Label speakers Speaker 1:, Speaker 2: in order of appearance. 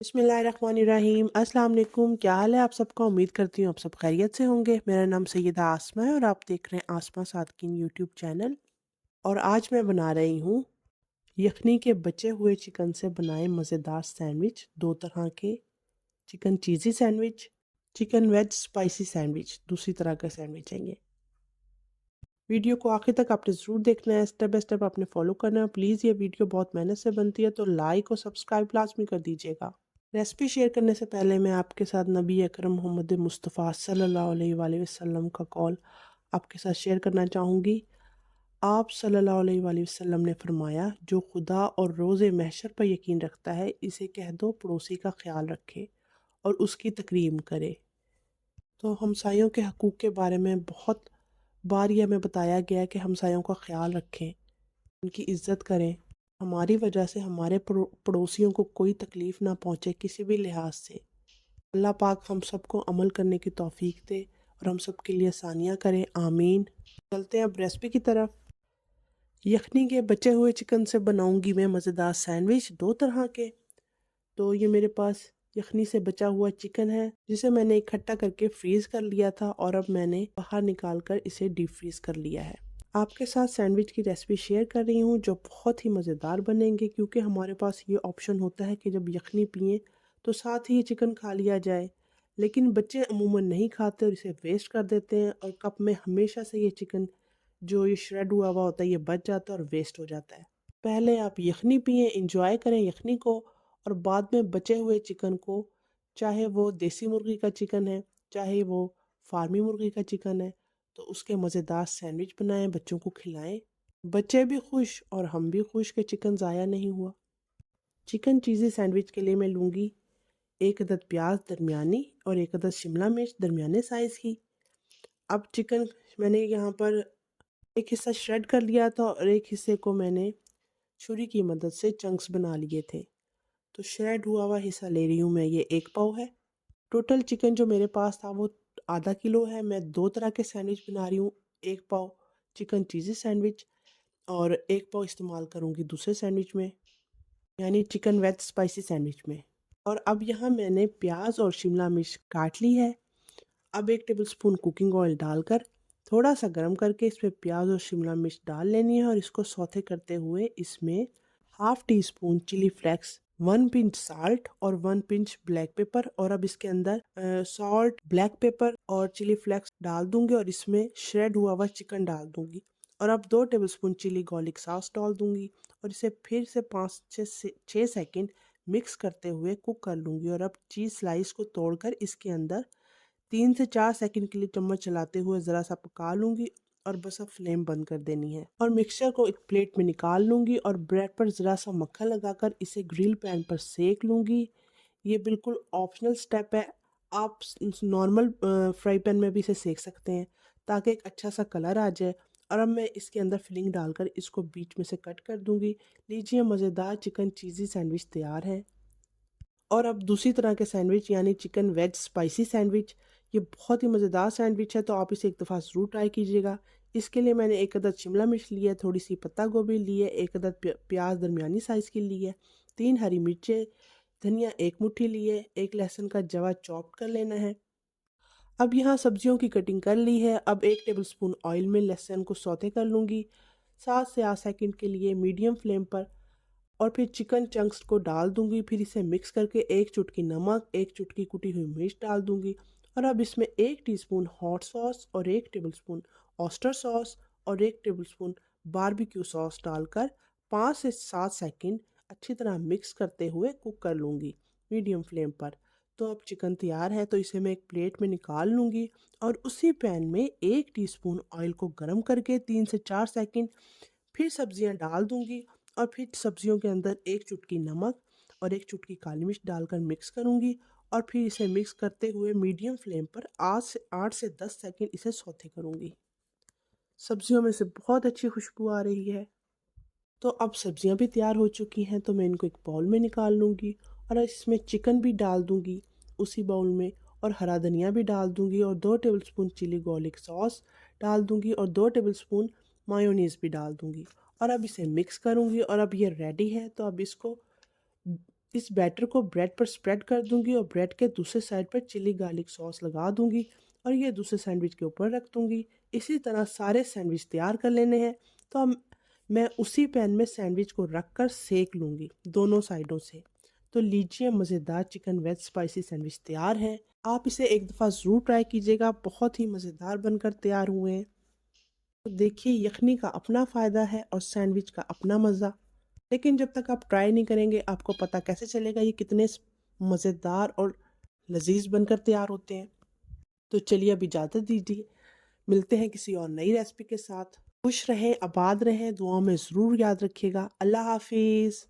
Speaker 1: बिस्मिल्लाहिर्रहमानिर्रहीम। अस्सलाम वालेकुम। क्या हाल है आप सबका? उम्मीद करती हूँ आप सब खैरियत से होंगे। मेरा नाम सैयदा आसमा है और आप देख रहे हैं आसमा सादकीन यूट्यूब चैनल। और आज मैं बना रही हूँ यखनी के बचे हुए चिकन से बनाए मज़ेदार सैंडविच। दो तरह के, chicken cheesy sandwich, chicken veg spicy sandwich, दूसरी तरह का सैंडविच है ये। वीडियो को आखिर तक आपने ज़रूर देखना है, स्टेप बाय स्टेप आपने फॉलो करना है। प्लीज़ ये वीडियो बहुत मेहनत से बनती है तो लाइक और सब्सक्राइब लाजमी कर दीजिएगा। रेसिपी शेयर करने से पहले मैं आपके साथ नबी अकरम मोहम्मद मुस्तफ़ा सल्लल्लाहु अलैहि वसल्लम का कौल आपके साथ शेयर करना चाहूँगी। आप सल्लल्लाहु अलैहि वसल्लम ने फरमाया, जो खुदा और रोज़े महशर पर यकीन रखता है, इसे कह दो पड़ोसी का ख्याल रखे और उसकी तकरीम करे। तो हमसायों के हकूक़ के बारे में बहुत बार ये हमें बताया गया है कि हमसायों का ख्याल रखें, उनकी इज़्ज़त करें। हमारी वजह से हमारे पड़ोसियों को कोई तकलीफ़ ना पहुँचे किसी भी लिहाज से। अल्लाह पाक हम सबको अमल करने की तौफीक दे और हम सब के लिए आसानियाँ करे, आमीन। चलते हैं अब रेसिपी की तरफ। यखनी के बचे हुए चिकन से बनाऊंगी मैं मज़ेदार सैंडविच दो तरह के। तो ये मेरे पास यखनी से बचा हुआ चिकन है जिसे मैंने इकट्ठा करके फ्रीज़ कर लिया था और अब मैंने बाहर निकाल कर इसे डीप फ्रीज़ कर लिया है। आपके साथ सैंडविच की रेसिपी शेयर कर रही हूँ जो बहुत ही मज़ेदार बनेंगे, क्योंकि हमारे पास ये ऑप्शन होता है कि जब यखनी पिएँ तो साथ ही ये चिकन खा लिया जाए। लेकिन बच्चे अमूमन नहीं खाते और इसे वेस्ट कर देते हैं और कप में हमेशा से ये चिकन जो ये श्रेड हुआ हुआ होता है ये बच जाता है और वेस्ट हो जाता है। पहले आप यखनी पिएँ, एंजॉय करें यखनी को, और बाद में बचे हुए चिकन को, चाहे वो देसी मुर्गी का चिकन है, चाहे वो फार्मी मुर्गी का चिकन है, तो उसके मज़ेदार सैंडविच बनाएं, बच्चों को खिलाएं। बच्चे भी खुश और हम भी खुश कि चिकन ज़ाया नहीं हुआ। चिकन चीज़ी सैंडविच के लिए मैं लूँगी एक अदद प्याज दरमियानी और एक अदद शिमला मिर्च दरमियाने साइज़ की। अब चिकन मैंने यहाँ पर एक हिस्सा श्रेड कर लिया था और एक हिस्से को मैंने छुरी की मदद से चंक्स बना लिए थे। तो श्रेड हुआ हुआ हिस्सा ले रही हूँ मैं, ये 1 पाव है। टोटल चिकन जो मेरे पास था वो आधा किलो है। मैं दो तरह के सैंडविच बना रही हूँ, 1 पाव चिकन चीज़ी सैंडविच और 1 पाव इस्तेमाल करूँगी दूसरे सैंडविच में, यानी चिकन वेज स्पाइसी सैंडविच में। और अब यहाँ मैंने प्याज और शिमला मिर्च काट ली है। अब 1 टेबलस्पून कुकिंग ऑयल डालकर थोड़ा सा गर्म करके इसमें प्याज और शिमला मिर्च डाल लेनी है और इसको सौते करते हुए इसमें half teaspoon chilli flakes, 1 pinch salt और 1 पिंच ब्लैक पेपर, और अब इसके अंदर सॉल्ट, ब्लैक पेपर और चिली फ्लेक्स डाल दूंगी और इसमें श्रेड हुआ हुआ चिकन डाल दूंगी। और अब 2 टेबलस्पून चिली गार्लिक सॉस डाल दूंगी और इसे फिर से 5 से 6 सेकंड मिक्स करते हुए कुक कर लूँगी। और अब चीज़ स्लाइस को तोड़कर इसके अंदर 3 से 4 सेकंड के लिए चम्मच चलाते हुए ज़रा सा पका लूँगी और बस अब फ्लेम बंद कर देनी है। और मिक्सचर को एक प्लेट में निकाल लूँगी और ब्रेड पर ज़रा सा मक्खन लगाकर इसे ग्रिल पैन पर सेक लूँगी। ये बिल्कुल ऑप्शनल स्टेप है, आप नॉर्मल फ्राई पैन में भी इसे सेक सकते हैं ताकि एक अच्छा सा कलर आ जाए। और अब मैं इसके अंदर फिलिंग डालकर इसको बीच में से कट कर दूँगी। लीजिए, मज़ेदार चिकन चीज़ी सैंडविच तैयार है। और अब दूसरी तरह के सैंडविच यानी चिकन वेज स्पाइसी सैंडविच, ये बहुत ही मज़ेदार सैंडविच है, तो आप इसे एक दफ़ा ज़रूर ट्राई कीजिएगा। इसके लिए मैंने एक अदद शिमला मिर्च ली है, थोड़ी सी पत्ता गोभी ली है, एक अदद प्याज दरमियानी साइज़ की ली है, 3 हरी मिर्चें, धनिया 1 मुट्ठी ली है, 1 लहसुन का जवा चॉप कर लेना है। अब यहाँ सब्जियों की कटिंग कर ली है। अब 1 टेबलस्पून ऑयल में लहसुन को सौते कर लूँगी 7 से 8 सेकंड के लिए मीडियम फ्लेम पर, और फिर चिकन चंक्स को डाल दूंगी। फिर इसे मिक्स करके 1 चुटकी नमक, 1 चुटकी कुटी हुई मिर्च डाल दूंगी। और अब इसमें 1 टीस्पून हॉट सॉस और 1 टेबलस्पून ऑयस्टर सॉस और 1 टेबलस्पून बारबेक्यू सॉस डालकर 5 से 7 सेकंड अच्छी तरह मिक्स करते हुए कुक कर लूँगी मीडियम फ्लेम पर। तो अब चिकन तैयार है, तो इसे मैं एक प्लेट में निकाल लूँगी और उसी पैन में 1 टीस्पून ऑयल को गर्म करके 3 से 4 सेकंड फिर सब्जियां डाल दूंगी और फिर सब्जियों के अंदर 1 चुटकी नमक और 1 चुटकी काली मिर्च डालकर मिक्स करूंगी और फिर इसे मिक्स करते हुए मीडियम फ्लेम पर 8 से 10 सेकंड इसे सौते करूंगी। सब्जियों में से बहुत अच्छी खुशबू आ रही है। तो अब सब्जियां भी तैयार हो चुकी हैं, तो मैं इनको एक बाउल में निकाल लूँगी और इसमें चिकन भी डाल दूँगी उसी बाउल में, और हरा धनिया भी डाल दूँगी और 2 टेबलस्पून चिली गार्लिक सॉस डाल दूँगी और 2 टेबलस्पून मायोनीज़ भी डाल दूँगी और अब इसे मिक्स करूँगी। और अब ये रेडी है, तो अब इसको इस बैटर को ब्रेड पर स्प्रेड कर दूंगी और ब्रेड के दूसरे साइड पर चिली गार्लिक सॉस लगा दूंगी और ये दूसरे सैंडविच के ऊपर रख दूंगी। इसी तरह सारे सैंडविच तैयार कर लेने हैं। तो अब मैं उसी पैन में सैंडविच को रख कर सेक लूँगी दोनों साइडों से। तो लीजिए, मज़ेदार चिकन वेज स्पाइसी सैंडविच तैयार है। आप इसे एक दफ़ा ज़रूर ट्राई कीजिएगा, बहुत ही मज़ेदार बनकर तैयार हुए हैं। तो देखिए, यखनी का अपना फ़ायदा है और सैंडविच का अपना मज़ा। लेकिन जब तक आप ट्राई नहीं करेंगे आपको पता कैसे चलेगा ये कितने मज़ेदार और लजीज बनकर तैयार होते हैं। तो चलिए अब इजाज़त दीजिए, मिलते हैं किसी और नई रेसिपी के साथ। खुश रहें, आबाद रहें, दुआओं में ज़रूर याद रखिएगा। अल्लाह हाफिज़।